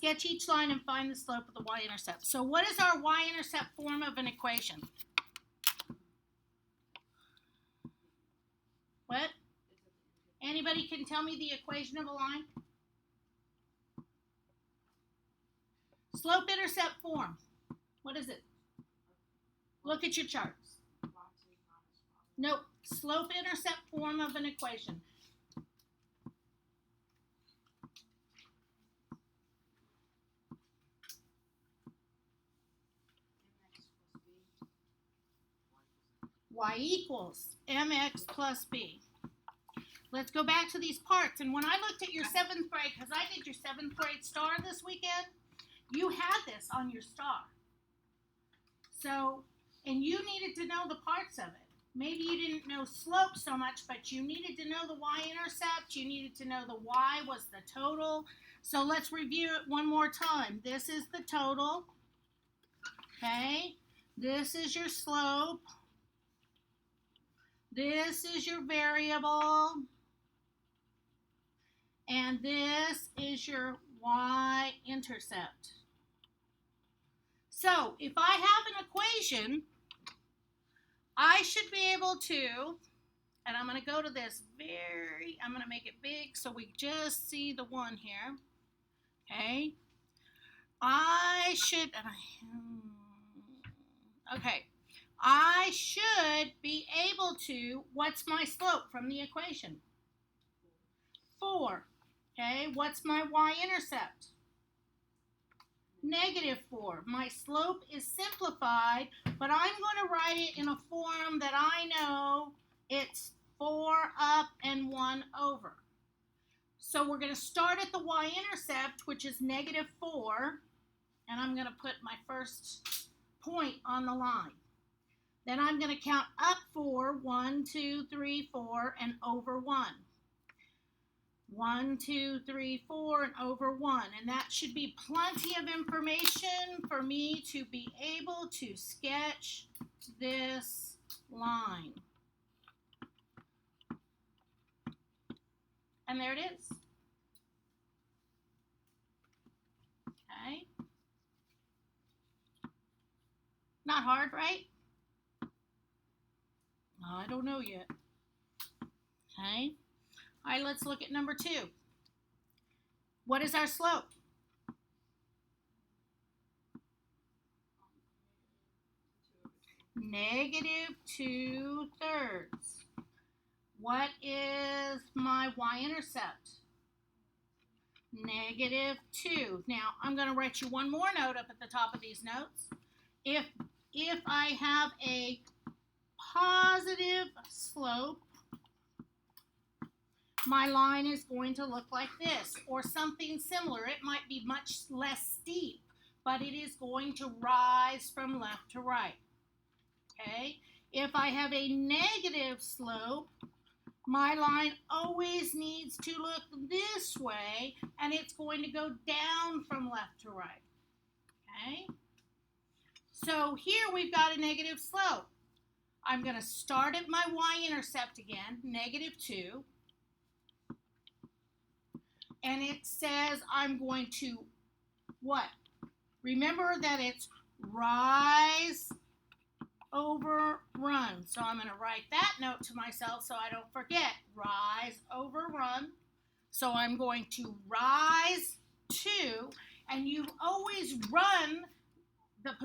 sketch each line and find the slope of the y-intercept. So what is our y-intercept form of an equation? What? Anybody can tell me the equation of a line? Slope-intercept form. What is it? Look at your charts. Nope. Slope-intercept form of an equation. Y equals mx plus b. Let's go back to these parts. And when I looked at your 7th grade, because I did your 7th grade star this weekend, you had this on your star. So, and you needed to know the parts of it. Maybe you didn't know slope so much, but you needed to know the y-intercept. You needed to know the y was the total. So let's review it one more time. This is the total. Okay. This is your slope. This is your variable. And this is your y-intercept. So if I have an equation, I should be able to, and I'm going to go to this I'm going to make it big so we just see the one here. Okay. I should be able to, what's my slope from the equation? 4. Okay, what's my y-intercept? -4. My slope is simplified, but I'm going to write it in a form that I know it's 4 up and 1 over. So we're going to start at the y-intercept, which is -4, and I'm going to put my first point on the line. Then I'm going to count up 4, 1, 2, 3, 4, and over 1. 1, 2, 3, 4, and over 1. And that should be plenty of information for me to be able to sketch this line. And there it is. Okay. Not hard, right? I don't know yet. Okay. All right, let's look at number 2. What is our slope? -2/3. What is my y-intercept? -2. Now, I'm going to write you one more note up at the top of these notes. If I have a positive slope, my line is going to look like this, or something similar. It might be much less steep, but it is going to rise from left to right. Okay? If I have a negative slope, my line always needs to look this way, and it's going to go down from left to right. Okay? So here we've got a negative slope. I'm going to start at my y-intercept again, -2. And it says I'm going to what? Remember that it's rise over run. So I'm going to write that note to myself so I don't forget. Rise over run. So I'm going to rise 2. And you always run the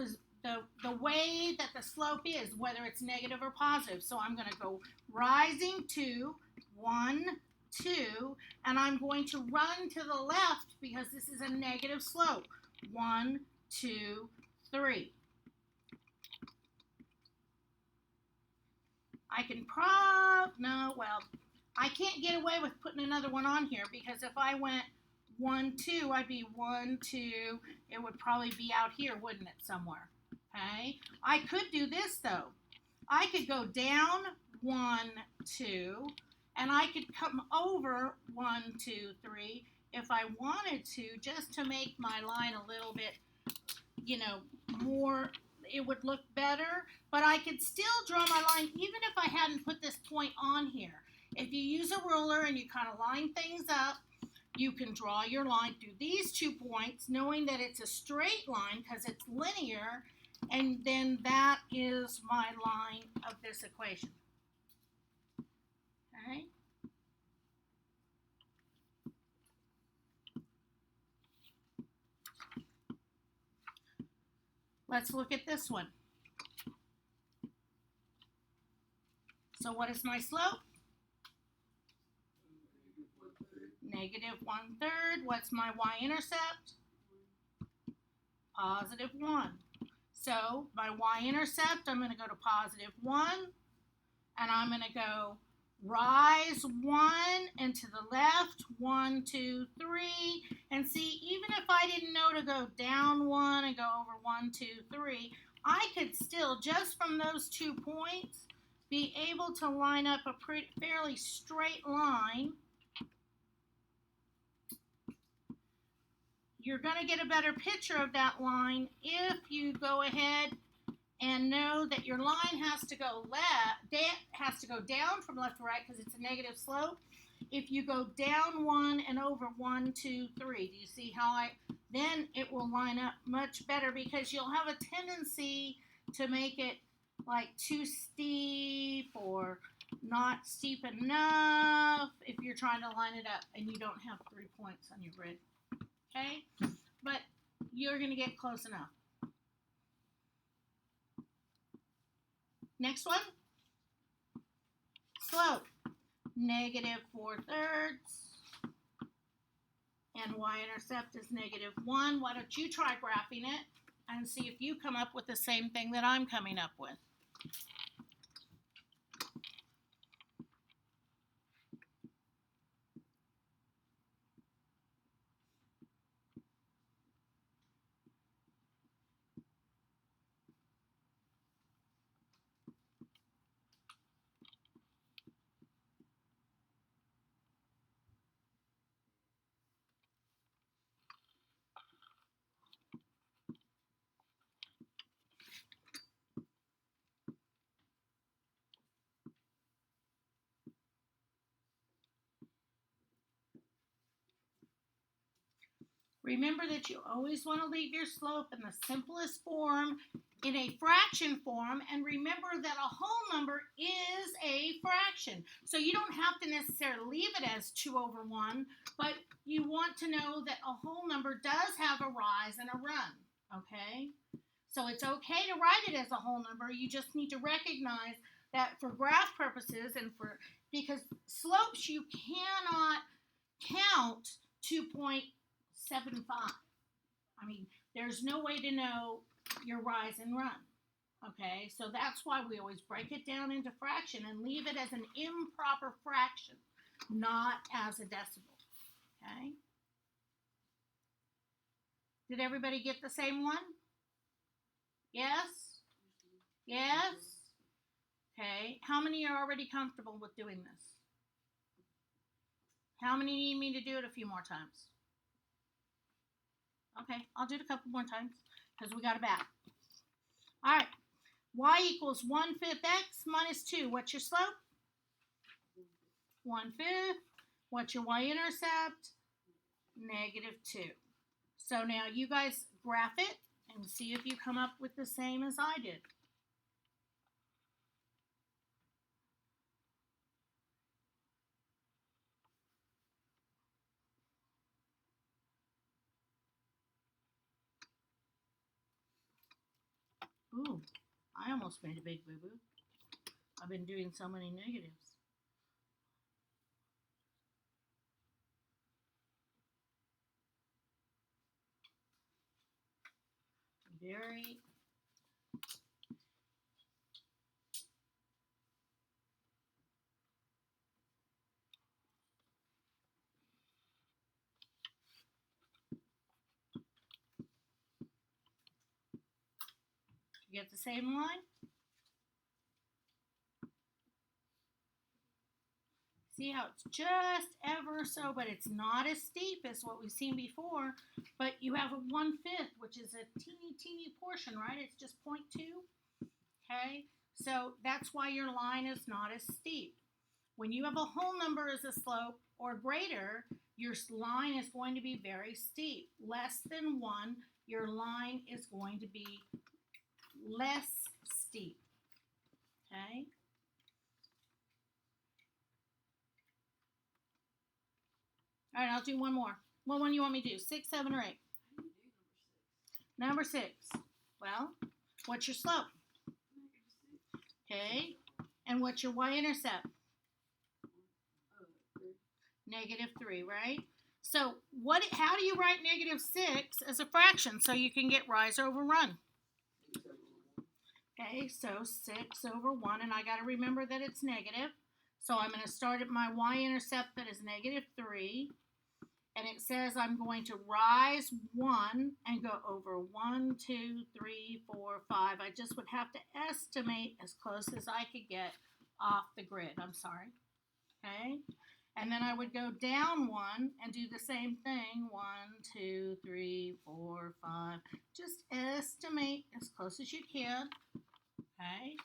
way that the slope is, whether it's negative or positive. So I'm going to go rising 2, 1, 2, and I'm going to run to the left because this is a negative slope. 1, 2, 3. I can't get away with putting another one on here because if I went 1, 2, I'd be 1, 2. It would probably be out here, wouldn't it, somewhere? Okay. I could do this though. I could go down 1, 2, and I could come over 1, 2, 3 if I wanted to, just to make my line a little bit, more, it would look better. But I could still draw my line even if I hadn't put this point on here. If you use a ruler and you kind of line things up, You can draw your line through these 2 points, knowing that it's a straight line because it's linear, and then that is my line of this equation. Okay? Let's look at this one. So what is my slope? Negative 1/3. What's my y-intercept? Positive 1. So my y-intercept, I'm going to go to positive 1, and I'm going to go rise 1 and to the left, 1, 2, 3, and see, even if I didn't know to go down 1 and go over 1, 2, 3, I could still, just from those 2 points, be able to line up a fairly straight line. You're going to get a better picture of that line if you go ahead and know that your line has to go down from left to right because it's a negative slope. If you go down 1 and over 1, 2, 3, do you see how then it will line up much better, because you'll have a tendency to make it like too steep or not steep enough if you're trying to line it up and you don't have 3 points on your grid. Okay? But you're going to get close enough. Next one. Slope. Negative 4/3. And y-intercept is negative 1. Why don't you try graphing it and see if you come up with the same thing that I'm coming up with. Remember that you always want to leave your slope in the simplest form, in a fraction form, and remember that a whole number is a fraction. So you don't have to necessarily leave it as 2/1, but you want to know that a whole number does have a rise and a run, okay? So it's okay to write it as a whole number. You just need to recognize that for graph purposes because slopes you cannot count 2.75. I mean, there's no way to know your rise and run. Okay, so that's why we always break it down into fraction and leave it as an improper fraction, not as a decimal. Okay? Did everybody get the same one? Yes? Yes? Okay, how many are already comfortable with doing this? How many need me to do it a few more times? Okay, I'll do it a couple more times because we got it back. All right, y equals 1/5 x minus 2. What's your slope? 1/5. What's your y-intercept? Negative 2. So now you guys graph it and see if you come up with the same as I did. Ooh, I almost made a big boo-boo. I've been doing so many negatives. Very You get the same line? See how it's just ever so, but it's not as steep as what we've seen before, but you have a 1/5, which is a teeny portion, right? It's just 0.2, okay? So that's why your line is not as steep. When you have a whole number as a slope or greater, your line is going to be very steep. Less than 1, your line is going to be less steep. Okay? All right, I'll do one more. What one do you want me to do? 6, 7, or 8? Number 6. Well, what's your slope? Okay. And what's your y-intercept? -3, right? So how do you write -6 as a fraction so you can get rise over run? Okay, so 6 over 1, and I got to remember that it's negative. So I'm going to start at my y-intercept that is -3, and it says I'm going to rise 1 and go over 1, 2, 3, 4, 5. I just would have to estimate as close as I could get off the grid. I'm sorry. Okay? And then I would go down 1 and do the same thing. 1, 2, 3, 4, 5. Just estimate as close as you can. Okay?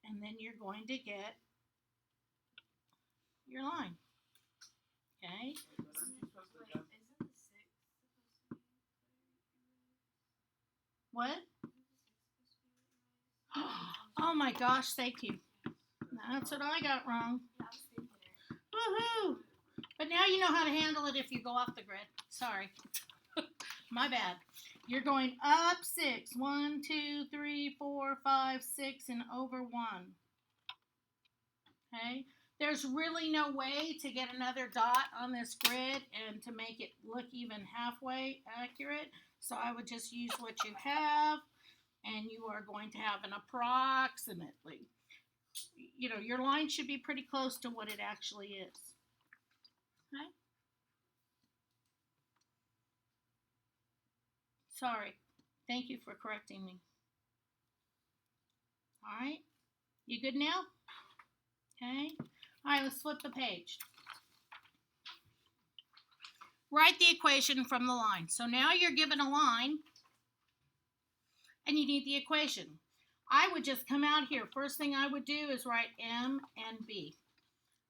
And then you're going to get your line. Okay? What? Oh my gosh, thank you. That's what I got wrong. Woohoo! But now you know how to handle it if you go off the grid. Sorry. My bad. You're going up 6. 1, 2, 3, 4, 5, 6, and over 1. Okay? There's really no way to get another dot on this grid and to make it look even halfway accurate. So I would just use what you have, and you are going to have an approximately. You know, your line should be pretty close to what it actually is. Okay? Sorry. Thank you for correcting me. All right? You good now? Okay? All right, let's flip the page. Write the equation from the line. So now you're given a line, and you need the equation. I would just come out here. First thing I would do is write M and B.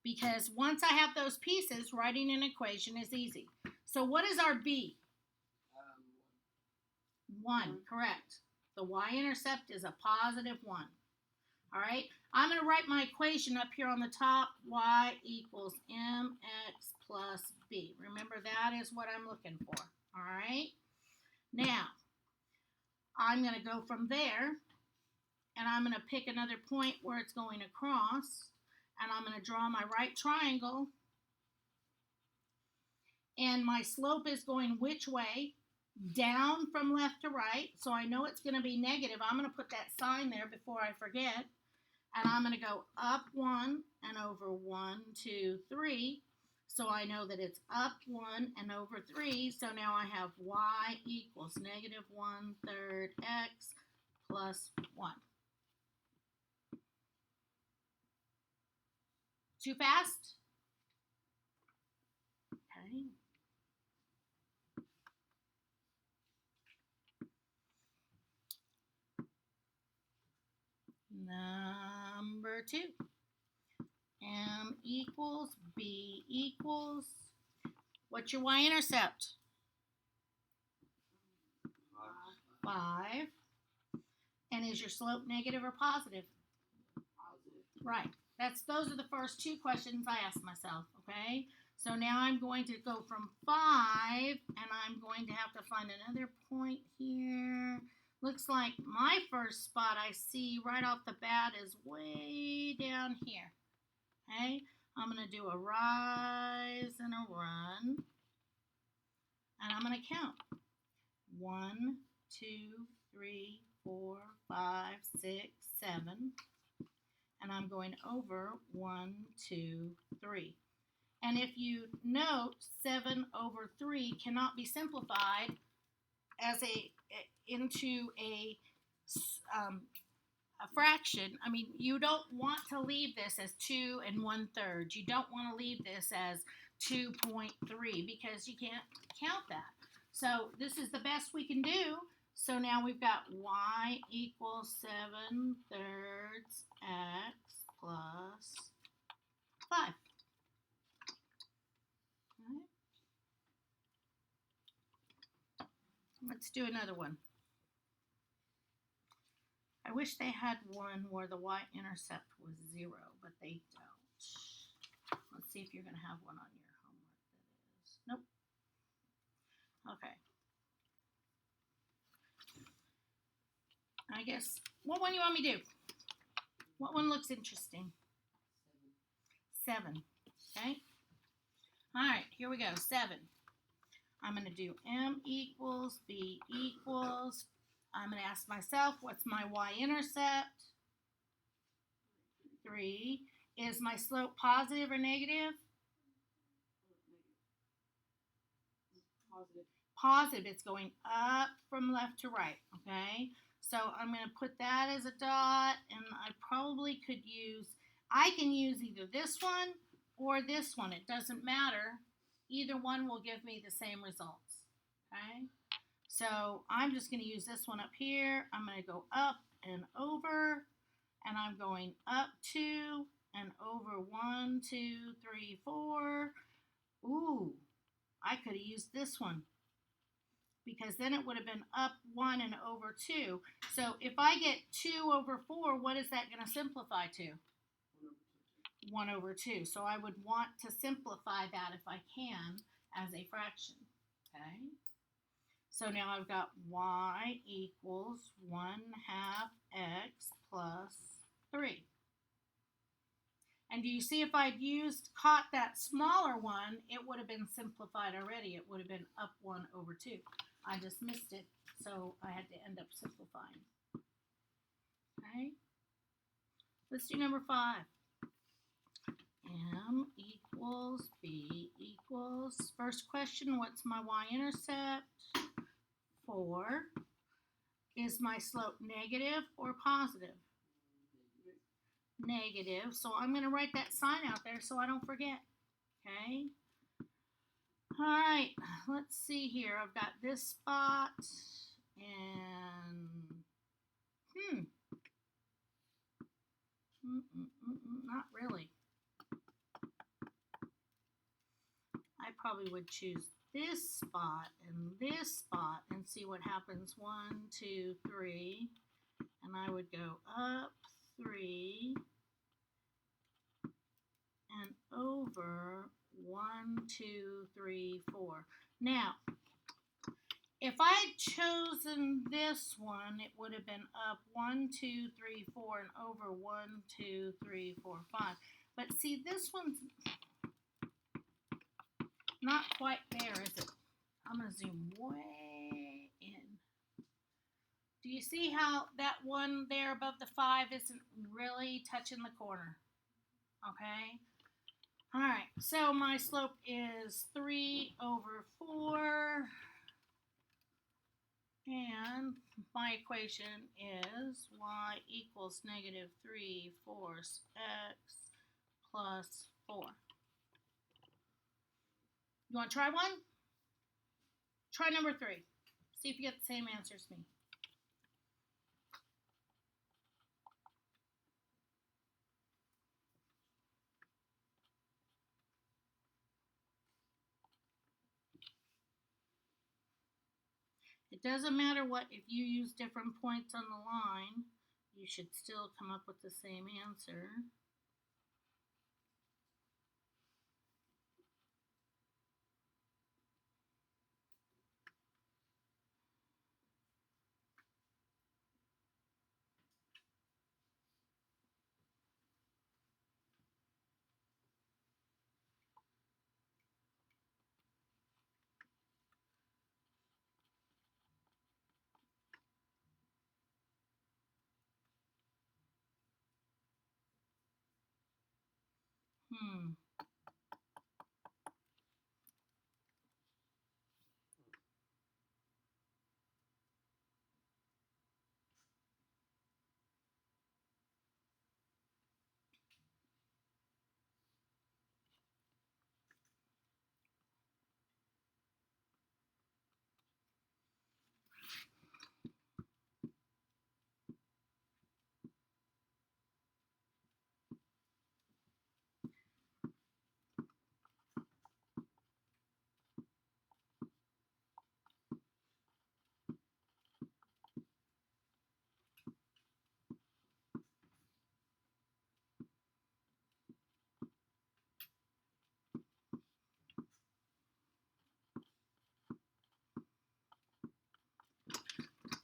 Because once I have those pieces, writing an equation is easy. So what is our B? 1, correct. The y-intercept is a positive 1. All right, I'm going to write my equation up here on the top. Y equals mx plus b. Remember, that is what I'm looking for. All right, now I'm going to go from there, and I'm going to pick another point where it's going across, and I'm going to draw my right triangle, and my slope is going which way? Down from left to right, so I know it's going to be negative. I'm going to put that sign there before I forget, and I'm going to go up 1 and over 1, 2, 3, so I know that it's up 1 and over 3, so now I have y equals -1/3 x plus 1. Too fast? Okay. Number 2. M equals B equals. What's your y-intercept? 5. And is your slope negative or positive? Positive. Right. Those are the first 2 questions I asked myself, okay? So now I'm going to go from 5, and I'm going to have to find another point here. Looks like my first spot I see right off the bat is way down here. Okay? I'm going to do a rise and a run. And I'm going to count. 1, 2, 3, 4, 5, 6, 7. And I'm going over 1, 2, 3. And if you note, 7 over 3 cannot be simplified as into a fraction. I mean, you don't want to leave this as 2 1/3. You don't want to leave this as 2.3 because you can't count that. So this is the best we can do. So now we've got y equals 7/3 x plus 5. All right. Let's do another one. I wish they had one where the y-intercept was 0, but they don't. Let's see if you're going to have one on your homework that is. Nope. Okay. I guess, what one do you want me to do? What one looks interesting? 7. Okay. All right, here we go. 7. I'm going to do m equals b equals. I'm going to ask myself, what's my y-intercept? 3. Is my slope positive or negative? Positive. Positive. It's going up from left to right, okay? So I'm going to put that as a dot, and I probably could use, I can use either this one or this one. It doesn't matter. Either one will give me the same results, okay? So I'm just going to use this one up here. I'm going to go up and over, and I'm going up 2 and over 1, 2, 3, 4. Ooh, I could have used this one, because then it would have been up 1 and over 2. So if I get 2 over 4, what is that going to simplify to? 1 over 2. So I would want to simplify that if I can as a fraction. Okay. So now I've got y equals 1/2 x plus 3. And do you see, if I'd caught that smaller one, it would have been simplified already. It would have been up 1 over 2. I just missed it, so I had to end up simplifying. Okay. Let's do number 5. M equals B equals. First question, what's my y-intercept? 4. Is my slope negative or positive? Negative. So I'm going to write that sign out there so I don't forget. Okay. All right. Let's see here. I've got this spot and not really. I probably would choose this spot and see what happens. 1, 2, 3, and I would go up 3 and over 1, 2, 3, 4. Now, if I'd chosen this one, it would have been up 1, 2, 3, 4 and over 1, 2, 3, 4, 5. But see, this one's not quite there, is it? I'm going to zoom way in. Do you see how that one there above the 5 isn't really touching the corner? Okay. All right. So my slope is 3 over 4. And my equation is y equals negative 3/4 x plus 4. You want to try one? Try number 3. See if you get the same answer as me. It doesn't matter what, if you use different points on the line, you should still come up with the same answer.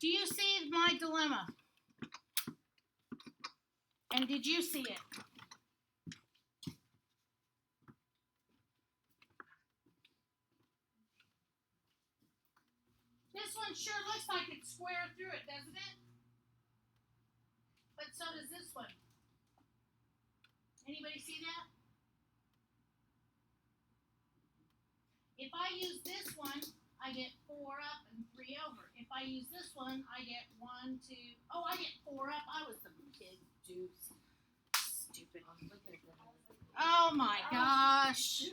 Do you see my dilemma? And did you see it? This one sure looks like it's square through it, doesn't it? But so does this one. Anybody see that? If I use this one, I get 4 up and 3 over. If I use this one, I get 1, 2. Oh, I get 4 up. I was the big deuce. Stupid. Oh my gosh.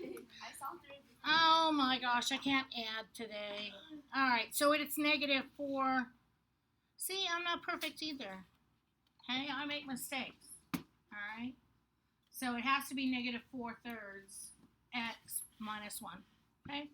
Oh my gosh, I can't add today. Alright, so it's -4. See, I'm not perfect either. Okay, I make mistakes. Alright. So it has to be -4 thirds x minus 1. Okay?